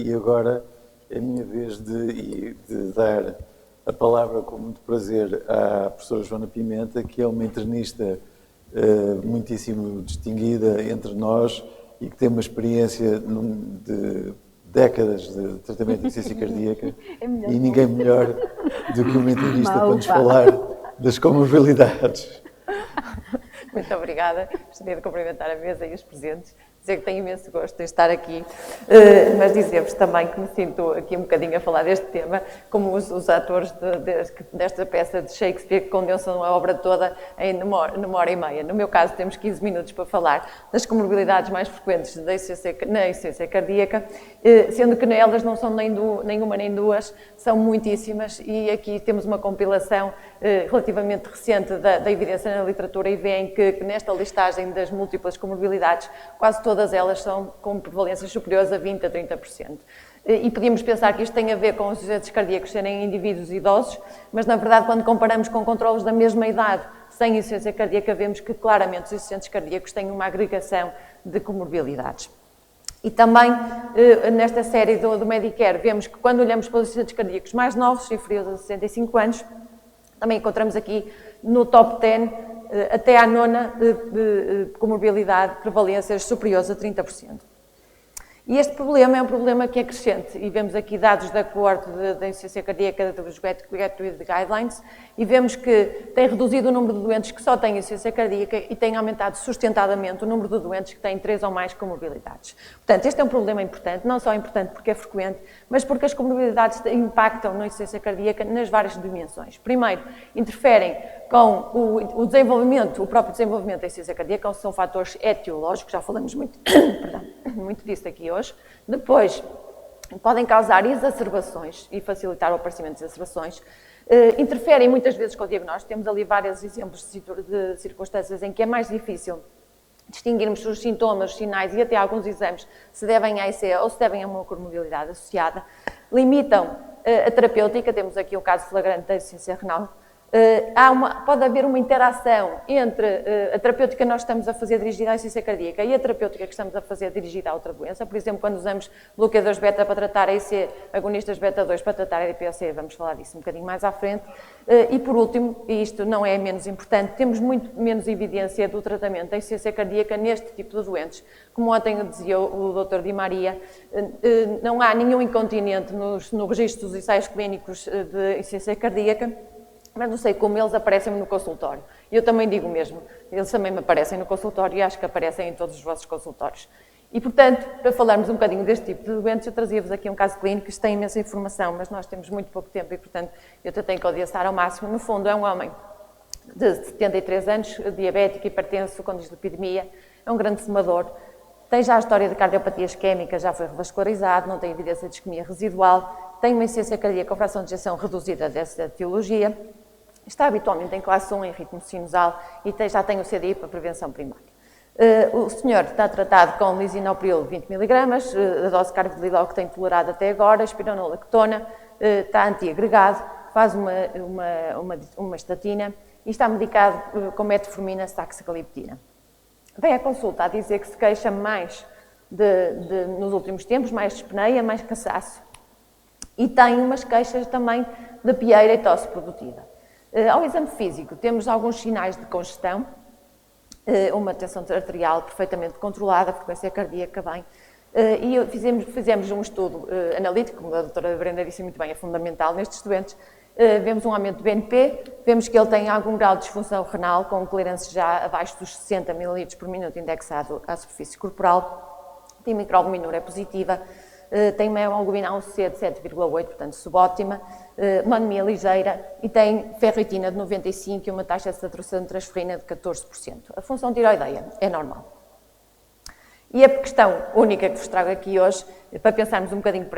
E agora é a minha vez de dar a palavra com muito prazer à professora Joana Pimenta, que é uma internista muitíssimo distinguida entre nós e que tem uma experiência de décadas de tratamento de insuficiência cardíaca e ninguém melhor do que uma internista para nos falar das comorbilidades. Muito obrigada. Gostaria de cumprimentar a mesa e os presentes. Dizer que tenho imenso gosto de estar aqui, mas dizer-vos também que me sinto aqui um bocadinho a falar deste tema, como os atores desta peça de Shakespeare que condensam a obra toda numa hora e meia. No meu caso, temos 15 minutos para falar das comorbilidades mais frequentes na insuficiência cardíaca, sendo que elas não são nenhuma nem duas, são muitíssimas, e aqui temos uma compilação relativamente recente da evidência na literatura e veem que nesta listagem das múltiplas comorbilidades, quase todas elas são com prevalências superiores a 20% a 30%. E podíamos pensar que isto tem a ver com os insuficientes cardíacos serem indivíduos idosos, mas na verdade quando comparamos com controlos da mesma idade sem insuficiência cardíaca, vemos que claramente os insuficientes cardíacos têm uma agregação de comorbilidades. E também, nesta série do Medicare, vemos que quando olhamos para os insuficientes cardíacos mais novos, inferiores a 65 anos, também encontramos aqui no top 10, até à nona comorbilidade, prevalências superiores a 30%. E este problema é um problema que é crescente, e vemos aqui dados da coorte da insuficiência cardíaca dos Gateway Guidelines, e vemos que tem reduzido o número de doentes que só têm insuficiência cardíaca e tem aumentado sustentadamente o número de doentes que têm 3 ou mais comorbilidades. Portanto, este é um problema importante, não só importante porque é frequente, mas porque as comorbilidades impactam na insuficiência cardíaca nas várias dimensões. Primeiro, interferem com o desenvolvimento, o próprio desenvolvimento da insuficiência cardíaca, são fatores etiológicos, já falamos muito, muito disso aqui hoje. Depois, podem causar exacerbações e facilitar o aparecimento de exacerbações. Interferem muitas vezes com o diagnóstico. Temos ali vários exemplos de circunstâncias em que é mais difícil distinguirmos os sintomas, os sinais e até alguns exames se devem à ICE ou se devem a uma comorbilidade associada. Limitam a terapêutica, temos aqui o caso flagrante da insuficiência renal. Pode haver uma interação entre a terapêutica que nós estamos a fazer dirigida à insuficiência cardíaca e a terapêutica que estamos a fazer dirigida a outra doença. Por exemplo, quando usamos bloqueadores beta para tratar a IC, agonistas beta-2 para tratar a EDP-OC, vamos falar disso um bocadinho mais à frente. E por último, e isto não é menos importante, temos muito menos evidência do tratamento da insuficiência cardíaca neste tipo de doentes. Como ontem dizia o Dr. Di Maria, não há nenhum incontinente no registro dos ensaios clínicos de insuficiência cardíaca, mas não sei como eles aparecem no consultório. E eu também digo o mesmo, eles também me aparecem no consultório e acho que aparecem em todos os vossos consultórios. E, portanto, para falarmos um bocadinho deste tipo de doentes, eu trazia-vos aqui um caso clínico, isto tem imensa informação, mas nós temos muito pouco tempo e, portanto, eu tentei condensar ao máximo. No fundo, é um homem de 73 anos, diabético, hipertenso, com dislipidemia, é um grande fumador, tem já a história de cardiopatias isquémicas, já foi revascularizado, não tem evidência de isquemia residual, tem uma insuficiência cardíaca com fração de ejeção reduzida dessa etiologia, está habitualmente em classe 1 em ritmo sinusal e já tem o CDI para prevenção primária. O senhor está tratado com lisinopril 20 mg, a dose carvedilol que tem tolerado até agora, espironolactona, está antiagregado, faz uma estatina e está medicado com metformina, saxagliptina. Vem à consulta a dizer que se queixa mais nos últimos tempos, mais dispneia, mais cansaço. E tem umas queixas também de pieira e tosse produtiva. Ao exame físico, temos alguns sinais de congestão, uma tensão arterial perfeitamente controlada, a frequência cardíaca bem, e fizemos um estudo analítico, como a doutora Brenda disse muito bem, é fundamental nestes doentes. Vemos um aumento do BNP, vemos que ele tem algum grau de disfunção renal, com clearance já abaixo dos 60 ml por minuto indexado à superfície corporal, tem microalbuminúria positiva, tem uma hemoglobina A1C de 7,8, portanto subóptima, uma anemia ligeira e tem ferritina de 95 e uma taxa de saturação de transferrina de 14%. A função tiroideia é normal. E a questão única que vos trago aqui hoje, para pensarmos um bocadinho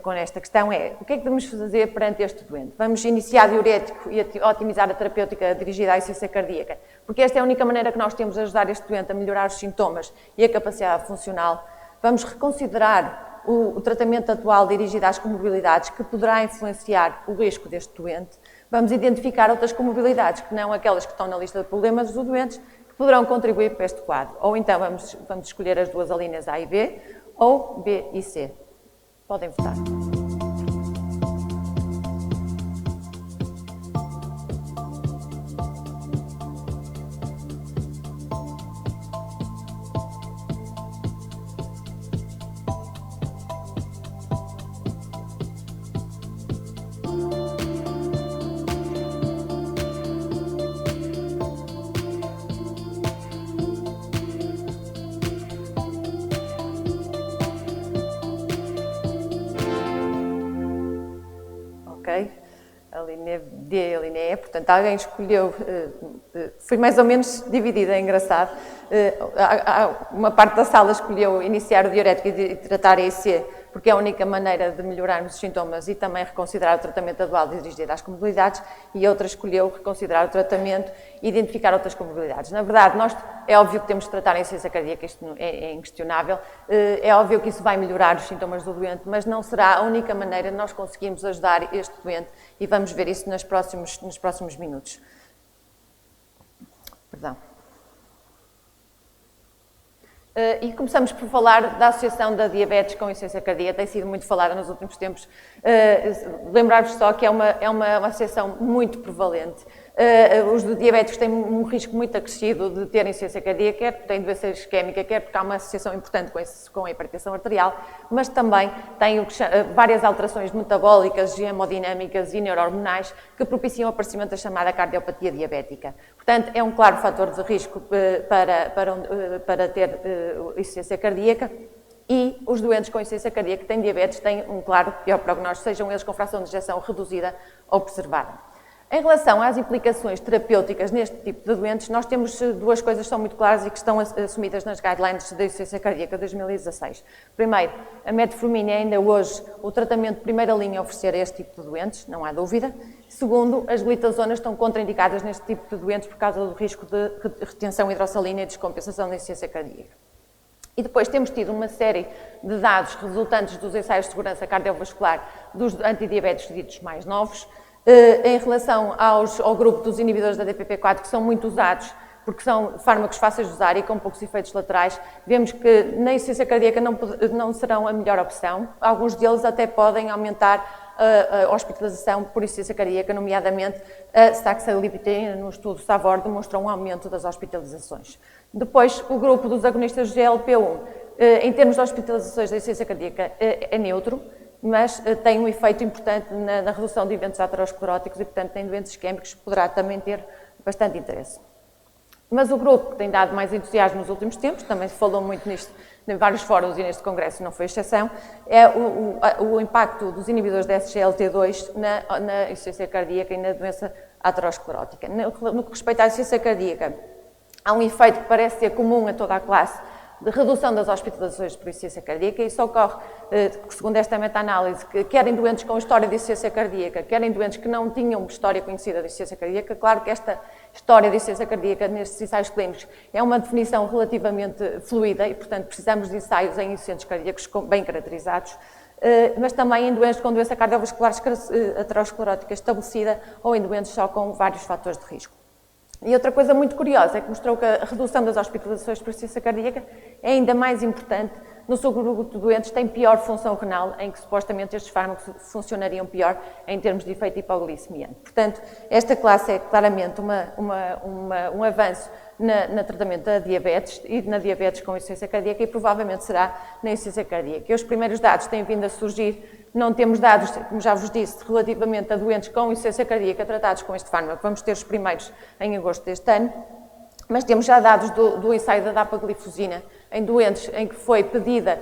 com esta questão, é o que é que devemos fazer perante este doente? Vamos iniciar diurético e otimizar a terapêutica dirigida à insuficiência cardíaca, porque esta é a única maneira que nós temos de ajudar este doente a melhorar os sintomas e a capacidade funcional. Vamos reconsiderar o tratamento atual dirigido às comorbilidades que poderá influenciar o risco deste doente. Vamos identificar outras comorbilidades que não aquelas que estão na lista de problemas dos doentes que poderão contribuir para este quadro. Ou então vamos escolher as duas alíneas A e B, ou B e C. Podem votar. Ok? A linha D e a linha E, portanto, alguém escolheu, foi mais ou menos dividida, é engraçado. Uma parte da sala escolheu iniciar o diurético e tratar a EC, porque é a única maneira de melhorarmos os sintomas e também reconsiderar o tratamento atual dirigido às comorbilidades, e outra escolheu reconsiderar o tratamento e identificar outras comorbilidades. Na verdade, é óbvio que temos de tratar a insuficiência cardíaca, isto é inquestionável, é óbvio que isso vai melhorar os sintomas do doente, mas não será a única maneira de nós conseguirmos ajudar este doente, e vamos ver isso nos próximos minutos. Perdão. E começamos por falar da associação da diabetes com insuficiência cardíaca, tem sido muito falada nos últimos tempos. Lembrar-vos só que é uma associação muito prevalente. Os diabéticos têm um risco muito acrescido de terem insuficiência cardíaca, quer porque têm doença isquémica, quer porque há uma associação importante com a hipertensão arterial, mas também têm várias alterações metabólicas, hemodinâmicas e neurohormonais que propiciam o aparecimento da chamada cardiopatia diabética. Portanto, é um claro fator de risco para ter insuficiência cardíaca, e os doentes com insuficiência cardíaca que têm diabetes têm um claro pior prognóstico, sejam eles com fração de ejeção reduzida ou preservada. Em relação às implicações terapêuticas neste tipo de doentes, nós temos duas coisas que são muito claras e que estão assumidas nas guidelines da insuficiência cardíaca de 2016. Primeiro, a metformina é ainda hoje o tratamento de primeira linha a oferecer a este tipo de doentes, não há dúvida. Segundo, as glitazonas estão contraindicadas neste tipo de doentes por causa do risco de retenção hidrossalina e descompensação da insuficiência cardíaca. E depois temos tido uma série de dados resultantes dos ensaios de segurança cardiovascular dos antidiabéticos ditos mais novos, em relação ao grupo dos inibidores da DPP-4, que são muito usados, porque são fármacos fáceis de usar e com poucos efeitos laterais, vemos que na insuficiência cardíaca não serão a melhor opção. Alguns deles até podem aumentar a hospitalização por insuficiência cardíaca, nomeadamente a saxagliptina, no estudo SAVOR, demonstrou um aumento das hospitalizações. Depois, o grupo dos agonistas de GLP-1, em termos de hospitalizações da insuficiência cardíaca, é neutro, mas tem um efeito importante na redução de eventos ateroscleróticos e, portanto, em doentes isquémicos poderá também ter bastante interesse. Mas o grupo que tem dado mais entusiasmo nos últimos tempos, também se falou muito nisto em vários fóruns e neste congresso não foi exceção, é o impacto dos inibidores da SGLT2 na insuficiência cardíaca e na doença aterosclerótica. No que respeita à insuficiência cardíaca, há um efeito que parece ser comum a toda a classe, de redução das hospitalizações por insuficiência cardíaca, e isso ocorre, segundo esta meta-análise, que quer em doentes com história de insuficiência cardíaca, quer em doentes que não tinham história conhecida de insuficiência cardíaca. Claro que esta história de insuficiência cardíaca nestes ensaios clínicos é uma definição relativamente fluida e, portanto, precisamos de ensaios em insuficientes cardíacos bem caracterizados, mas também em doentes com doença cardiovascular aterosclerótica estabelecida ou em doentes só com vários fatores de risco. E outra coisa muito curiosa é que mostrou que a redução das hospitalizações por insuficiência cardíaca é ainda mais importante no subgrupo de doentes que têm pior função renal, em que supostamente estes fármacos funcionariam pior em termos de efeito hipoglicemiante. Portanto, esta classe é claramente um avanço no tratamento da diabetes e na diabetes com insuficiência cardíaca, e provavelmente será na insuficiência cardíaca. E os primeiros dados têm vindo a surgir. Não temos dados, como já vos disse, relativamente a doentes com insuficiência cardíaca tratados com este fármaco. Vamos ter os primeiros em agosto deste ano, mas temos já dados do ensaio da dapagliflozina em doentes em que foi pedida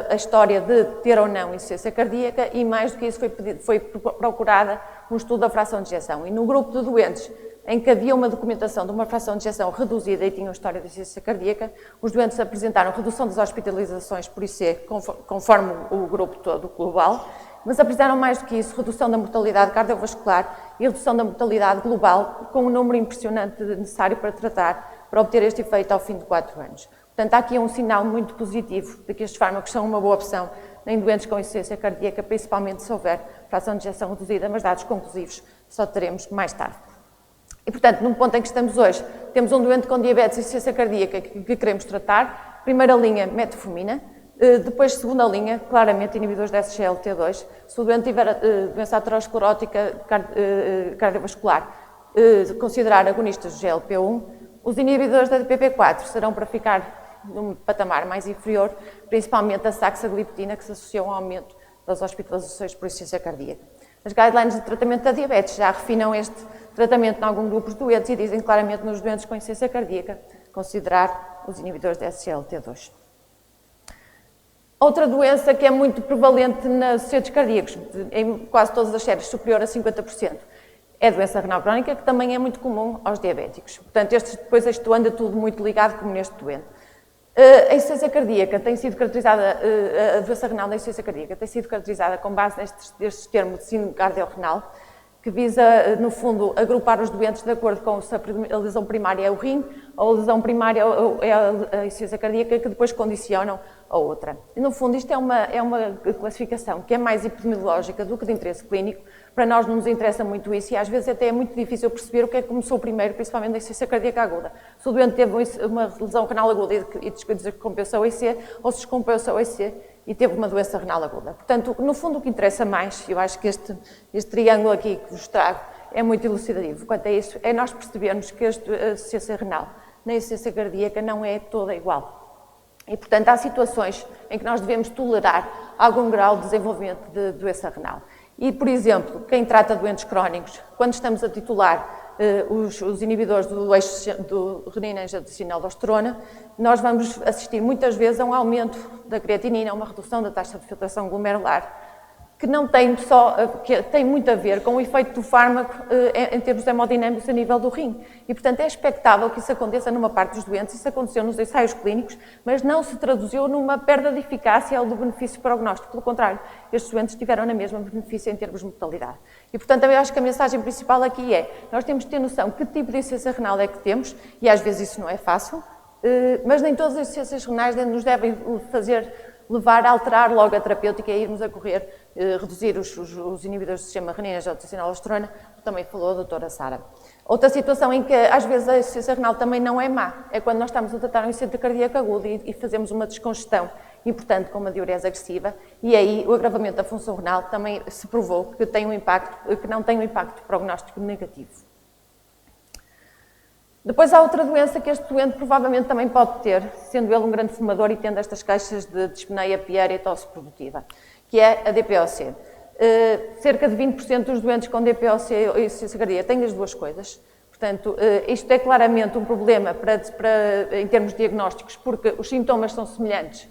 a história de ter ou não insuficiência cardíaca, e mais do que isso foi procurada um estudo da fração de ejeção. E no grupo de doentes em que havia uma documentação de uma fração de ejeção reduzida e tinham história de insuficiência cardíaca, os doentes apresentaram redução das hospitalizações por IC, conforme o grupo todo global, mas apresentaram mais do que isso, redução da mortalidade cardiovascular e redução da mortalidade global, com um número impressionante necessário para obter este efeito ao fim de 4 anos. Portanto, há aqui um sinal muito positivo de que estes fármacos são uma boa opção em doentes com insuficiência cardíaca, principalmente se houver fração de ejeção reduzida, mas dados conclusivos só teremos mais tarde. E, portanto, num ponto em que estamos hoje, temos um doente com diabetes e insuficiência cardíaca que queremos tratar. Primeira linha, metformina. Depois, segunda linha, claramente inibidores de SGLT2. Se o doente tiver doença aterosclerótica cardiovascular, considerar agonistas do GLP-1, os inibidores da DPP-4 serão para ficar num patamar mais inferior, principalmente a saxagliptina, que se associa ao aumento das hospitalizações por insuficiência cardíaca. As guidelines de tratamento da diabetes já refinam este tratamento em alguns grupos de doentes e dizem claramente nos doentes com insuficiência cardíaca considerar os inibidores de SGLT2. Outra doença que é muito prevalente nos doentes cardíacos, em quase todas as séries, superior a 50%, é a doença renal crónica, que também é muito comum aos diabéticos. Portanto, depois isto anda tudo muito ligado, como neste doente. A insuficiência cardíaca tem sido caracterizada, a doença renal da insuficiência cardíaca tem sido caracterizada com base nestes termos de síndrome cardiorrenal, que visa, no fundo, agrupar os doentes de acordo com se a lesão primária é o rim, ou a lesão primária é a insuficiência cardíaca, que depois condicionam a outra. E, no fundo, isto é uma classificação que é mais epidemiológica do que de interesse clínico. Para nós não nos interessa muito isso e às vezes até é muito difícil perceber o que é que começou primeiro, principalmente na insuficiência cardíaca aguda. Se o doente teve uma lesão renal aguda e descompensou a EC, ou se descompensou a EC e teve uma doença renal aguda. Portanto, no fundo, o que interessa mais, eu acho que este triângulo aqui que vos trago é muito elucidativo quanto a isso, é nós percebermos que a insuficiência renal na insuficiência cardíaca não é toda igual. E, portanto, há situações em que nós devemos tolerar algum grau de desenvolvimento de doença renal. E, por exemplo, quem trata doentes crónicos, quando estamos a titular os inibidores do eixo do renina-angiotensina-aldosterona, nós vamos assistir muitas vezes a um aumento da creatinina, uma redução da taxa de filtração glomerular, que não tem só, que tem muito a ver com o efeito do fármaco em termos hemodinâmicos a nível do rim. E, portanto, é expectável que isso aconteça numa parte dos doentes. Isso aconteceu nos ensaios clínicos, mas não se traduziu numa perda de eficácia ou do benefício prognóstico. Pelo contrário, estes doentes tiveram na mesma benefício em termos de mortalidade. E, portanto, eu acho que a mensagem principal aqui é, nós temos de ter noção que tipo de insuficiência renal é que temos, e às vezes isso não é fácil, mas nem todas as insuficiências renais nos devem levar a alterar logo a terapêutica e irmos a correr, reduzir os inibidores do sistema renina-angiotensina-aldosterona, que também falou a doutora Sara. Outra situação em que às vezes a insuficiência renal também não é má, é quando nós estamos a tratar um insuficiência cardíaca aguda e fazemos uma descongestão importante com uma diurese agressiva, e aí o agravamento da função renal também se provou que tem um impacto, que não tem um impacto prognóstico negativo. Depois há outra doença que este doente provavelmente também pode ter, sendo ele um grande fumador e tendo estas queixas de dispneia, piéria e tosse produtiva, que é a DPOC. Cerca de 20% dos doentes com DPOC e insuficiência cardíaca têm as duas coisas. Portanto, isto é claramente um problema em termos diagnósticos, porque os sintomas são semelhantes.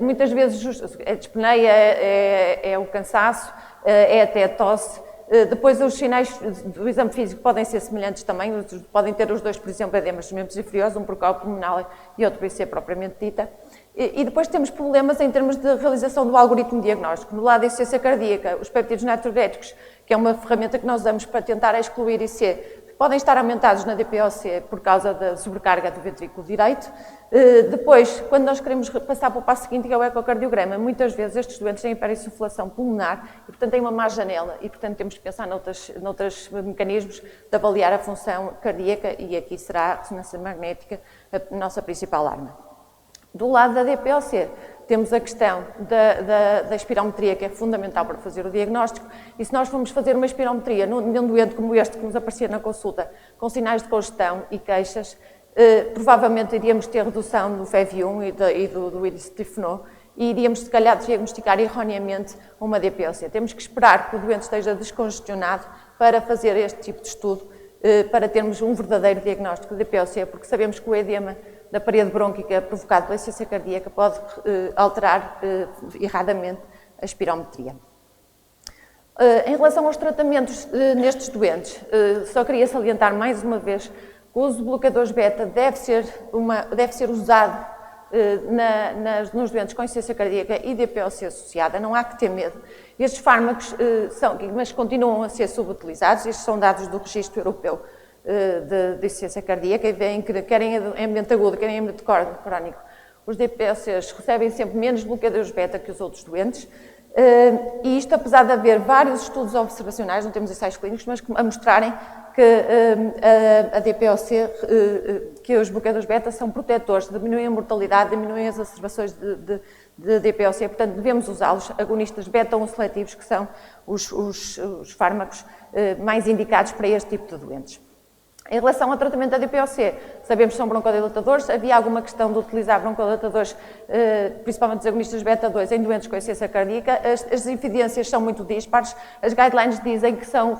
Muitas vezes a dispneia é o cansaço, é até a tosse. Depois os sinais do exame físico podem ser semelhantes também, podem ter os dois, por exemplo, edemas dos membros inferiores, um por causa pulmonal e outro por IC propriamente dita. E depois temos problemas em termos de realização do algoritmo diagnóstico. No lado da insuficiência cardíaca, os péptidos natriuréticos, que é uma ferramenta que nós usamos para tentar excluir IC, podem estar aumentados na DPOC por causa da sobrecarga do ventrículo direito. Depois, quando nós queremos passar para o passo seguinte, que é o ecocardiograma, muitas vezes estes doentes têm hiperinsuflação pulmonar e, portanto, têm uma má janela e, portanto, temos que pensar noutros mecanismos de avaliar a função cardíaca e aqui será a ressonância magnética a nossa principal arma. Do lado da DPOC, temos a questão da espirometria, que é fundamental para fazer o diagnóstico, e se nós formos fazer uma espirometria num doente como este que nos aparecia na consulta, com sinais de congestão e queixas, provavelmente iríamos ter redução do FEV1 e do índice de Tifenot, e iríamos, se calhar, diagnosticar erroneamente uma DPOC. Temos que esperar que o doente esteja descongestionado para fazer este tipo de estudo, para termos um verdadeiro diagnóstico de DPOC, porque sabemos que o edema da parede brônquica provocado pela insuficiência cardíaca pode alterar erradamente a espirometria. Em relação aos tratamentos nestes doentes, só queria salientar mais uma vez que o uso de bloqueadores beta deve ser usado nos doentes com insuficiência cardíaca e DPOC associada, não há que ter medo. Estes fármacos mas continuam a ser subutilizados, estes são dados do Registro Europeu de insuficiência cardíaca e veem que querem em ambiente agudo, querem em ambiente crónico. Os DPOCs recebem sempre menos bloqueadores beta que os outros doentes e isto apesar de haver vários estudos observacionais, não temos ensaios clínicos, mas a mostrarem que a DPOC, que os bloqueadores beta são protetores, diminuem a mortalidade, diminuem as exacerbações de DPOC, portanto devemos usá-los, agonistas beta-1 seletivos, que são os fármacos mais indicados para este tipo de doentes. Em relação ao tratamento da DPOC, sabemos que são broncodilatadores, havia alguma questão de utilizar broncodilatadores, principalmente os agonistas beta-2, em doentes com insuficiência cardíaca. As evidências são muito dispares, as guidelines dizem que são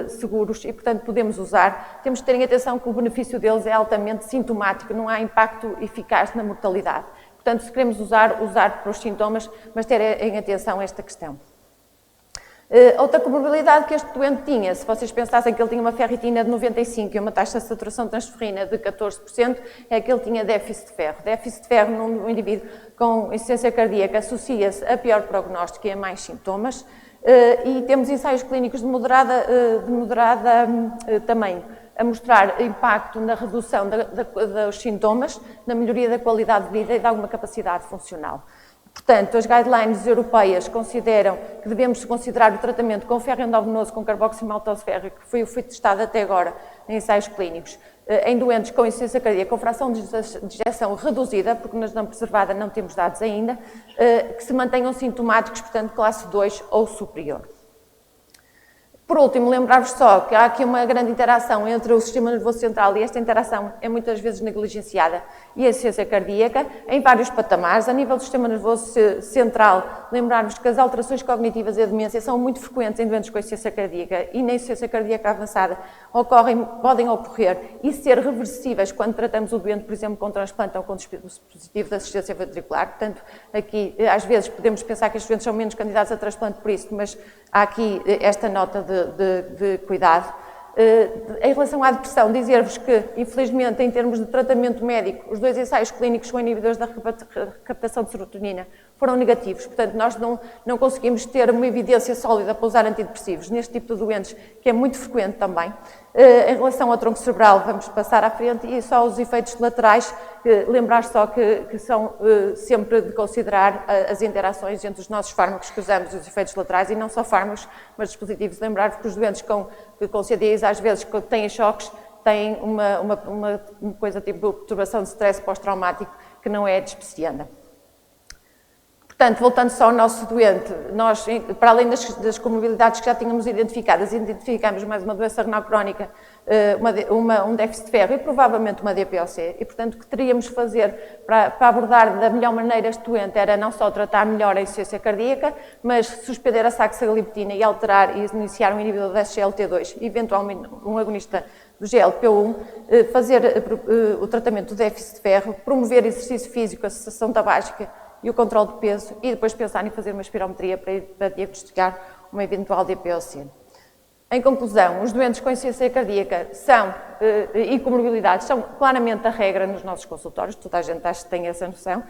seguros e, portanto, podemos usar. Temos que ter em atenção que o benefício deles é altamente sintomático, não há impacto eficaz na mortalidade. Portanto, se queremos usar para os sintomas, mas ter em atenção esta questão. Outra comorbilidade que este doente tinha, se vocês pensassem que ele tinha uma ferritina de 95 e uma taxa de saturação de transferrina de 14%, é que ele tinha déficit de ferro. Déficit de ferro num indivíduo com insuficiência cardíaca associa-se a pior prognóstico e a mais sintomas. E temos ensaios clínicos de moderada tamanho a mostrar impacto na redução dos sintomas, na melhoria da qualidade de vida e de alguma capacidade funcional. Portanto, as guidelines europeias consideram que devemos considerar o tratamento com ferro endovenoso com carboximaltose férrico, que foi testado até agora em ensaios clínicos, em doentes com insuficiência cardíaca com fração de ejeção reduzida, porque na não preservada não temos dados ainda, que se mantenham sintomáticos, portanto, classe 2 ou superior. Por último, lembrar-vos só que há aqui uma grande interação entre o sistema nervoso central e esta interação é muitas vezes negligenciada e a insuficiência cardíaca em vários patamares. A nível do sistema nervoso central, lembrar-vos que as alterações cognitivas e a demência são muito frequentes em doentes com insuficiência cardíaca e na insuficiência cardíaca avançada podem ocorrer e ser reversíveis quando tratamos o doente, por exemplo, com transplante ou com dispositivo de assistência ventricular. Portanto, aqui às vezes podemos pensar que estes doentes são menos candidatos a transplante por isso, mas há aqui esta nota de cuidado. Em relação à depressão, dizer-vos que, infelizmente, em termos de tratamento médico, os 2 ensaios clínicos com inibidores da recaptação de serotonina foram negativos. Portanto, nós não conseguimos ter uma evidência sólida para usar antidepressivos neste tipo de doentes, que é muito frequente também. Em relação ao tronco cerebral, vamos passar à frente e só os efeitos laterais, lembrar só que são sempre de considerar as interações entre os nossos fármacos que usamos, os efeitos laterais, e não só fármacos, mas dispositivos. Lembrar-vos que os doentes com CDIs, às vezes, que têm choques, têm uma coisa tipo perturbação de stress pós-traumático que não é despreciada. Portanto, voltando só ao nosso doente, nós, para além das comorbilidades que já tínhamos identificadas, identificamos mais uma doença renal crónica, um déficit de ferro e provavelmente uma DPOC. E, portanto, o que teríamos de fazer para abordar da melhor maneira este doente era não só tratar melhor a insuficiência cardíaca, mas suspender a saxagliptina e alterar e iniciar um inibidor da SGLT2, eventualmente um agonista do GLP-1, fazer o tratamento do déficit de ferro, promover exercício físico, a cessação tabágica e o controle de peso, e depois pensar em fazer uma espirometria para diagnosticar uma eventual DPOC. Em conclusão, os doentes com insuficiência cardíaca e comorbilidades são claramente a regra nos nossos consultórios, toda a gente acha que tem essa noção.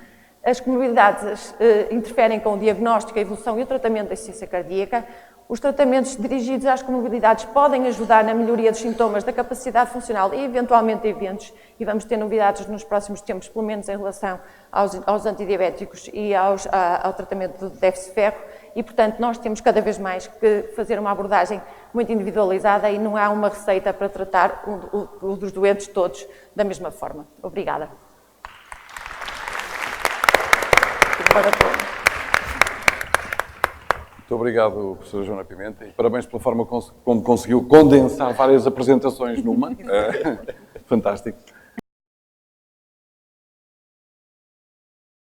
As comorbilidades interferem com o diagnóstico, a evolução e o tratamento da insuficiência cardíaca. Os tratamentos dirigidos às comorbilidades podem ajudar na melhoria dos sintomas, da capacidade funcional e, eventualmente, eventos, e vamos ter novidades nos próximos tempos, pelo menos em relação aos antidiabéticos e ao tratamento do déficit de ferro, e, portanto, nós temos cada vez mais que fazer uma abordagem muito individualizada e não há uma receita para tratar dos doentes todos da mesma forma. Obrigada. Muito obrigado, professora Joana Pimenta, e parabéns pela forma como conseguiu condensar várias apresentações numa. Fantástico.